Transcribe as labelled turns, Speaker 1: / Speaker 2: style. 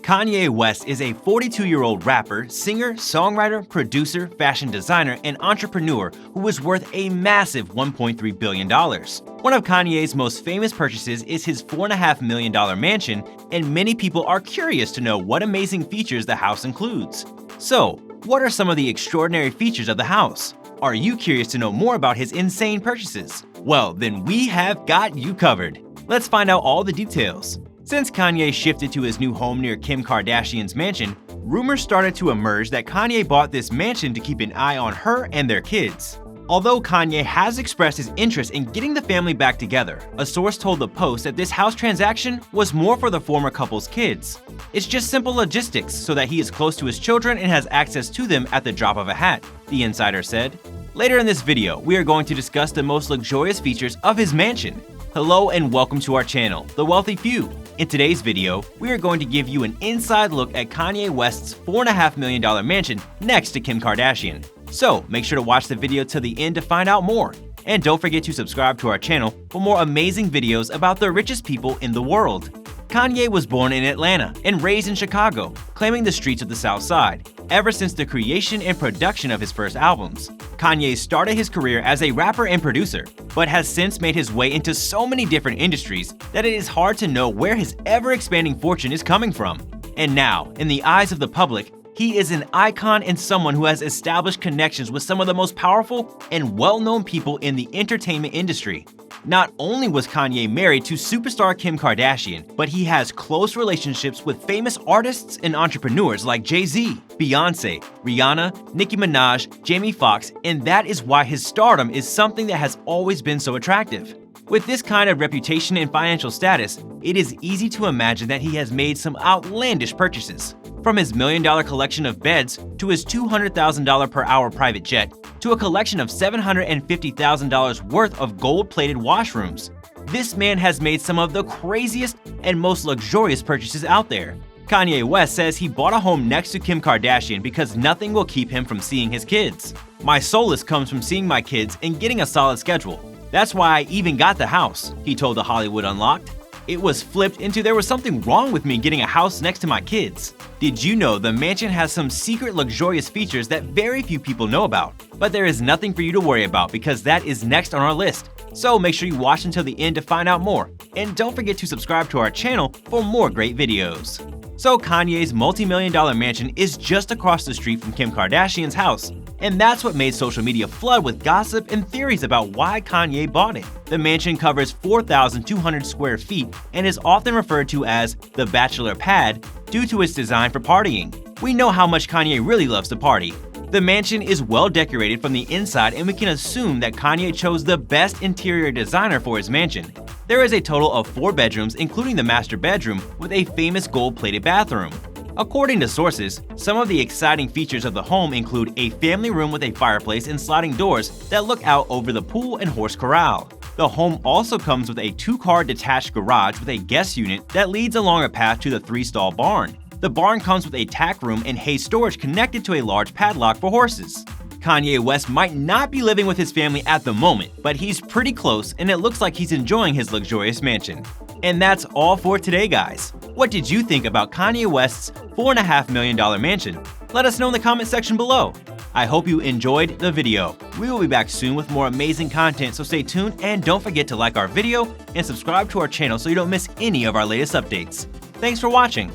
Speaker 1: Kanye West is a 42-year-old rapper, singer, songwriter, producer, fashion designer, and entrepreneur who is worth a massive $1.3 billion. One of Kanye's most famous purchases is his $4.5 million mansion, and many people are curious to know what amazing features the house includes. So, what are some of the extraordinary features of the house? Are you curious to know more about his insane purchases? Well, then we have got you covered. Let's find out all the details. Since Kanye shifted to his new home near Kim Kardashian's mansion, rumors started to emerge that Kanye bought this mansion to keep an eye on her and their kids. Although Kanye has expressed his interest in getting the family back together, a source told the Post that this house transaction was more for the former couple's kids. It's just simple logistics so that he is close to his children and has access to them at the drop of a hat, the insider said. Later in this video, we are going to discuss the most luxurious features of his mansion. Hello and welcome to our channel, The Wealthy Few. In today's video, we are going to give you an inside look at Kanye West's $4.5 million mansion next to Kim Kardashian. So make sure to watch the video till the end to find out more. And don't forget to subscribe to our channel for more amazing videos about the richest people in the world. Kanye was born in Atlanta and raised in Chicago, claiming the streets of the South Side, ever since the creation and production of his first albums. Kanye started his career as a rapper and producer, but has since made his way into so many different industries that it is hard to know where his ever-expanding fortune is coming from. And now, in the eyes of the public, he is an icon and someone who has established connections with some of the most powerful and well-known people in the entertainment industry. Not only was Kanye married to superstar Kim Kardashian, but he has close relationships with famous artists and entrepreneurs like Jay-Z, Beyonce, Rihanna, Nicki Minaj, Jamie Foxx, and that is why his stardom is something that has always been so attractive. With this kind of reputation and financial status, it is easy to imagine that he has made some outlandish purchases. From his $1 million collection of beds, to his $200,000 per hour private jet, to a collection of $750,000 worth of gold-plated washrooms. This man has made some of the craziest and most luxurious purchases out there. Kanye West says he bought a home next to Kim Kardashian because nothing will keep him from seeing his kids. "My solace comes from seeing my kids and getting a solid schedule. That's why I even got the house," he told The Hollywood Unlocked. "It was flipped into there was something wrong with me getting a house next to my kids." Did you know the mansion has some secret luxurious features that very few people know about? But there is nothing for you to worry about because that is next on our list. So make sure you watch until the end to find out more. And don't forget to subscribe to our channel for more great videos. So Kanye's multi-million-dollar mansion is just across the street from Kim Kardashian's house. And that's what made social media flood with gossip and theories about why Kanye bought it. The mansion covers 4,200 square feet and is often referred to as the bachelor pad due to its design for partying. We know how much Kanye really loves to party. The mansion is well decorated from the inside, and we can assume that Kanye chose the best interior designer for his mansion. There is a total of 4 bedrooms, including the master bedroom, with a famous gold-plated bathroom. According to sources, some of the exciting features of the home include a family room with a fireplace and sliding doors that look out over the pool and horse corral. The home also comes with a 2-car detached garage with a guest unit that leads along a path to the 3-stall barn. The barn comes with a tack room and hay storage connected to a large padlock for horses. Kanye West might not be living with his family at the moment, but he's pretty close and it looks like he's enjoying his luxurious mansion. And that's all for today, guys. What did you think about Kanye West's $4.5 million mansion? Let us know in the comment section below. I hope you enjoyed the video. We will be back soon with more amazing content, so stay tuned and don't forget to like our video and subscribe to our channel so you don't miss any of our latest updates. Thanks for watching.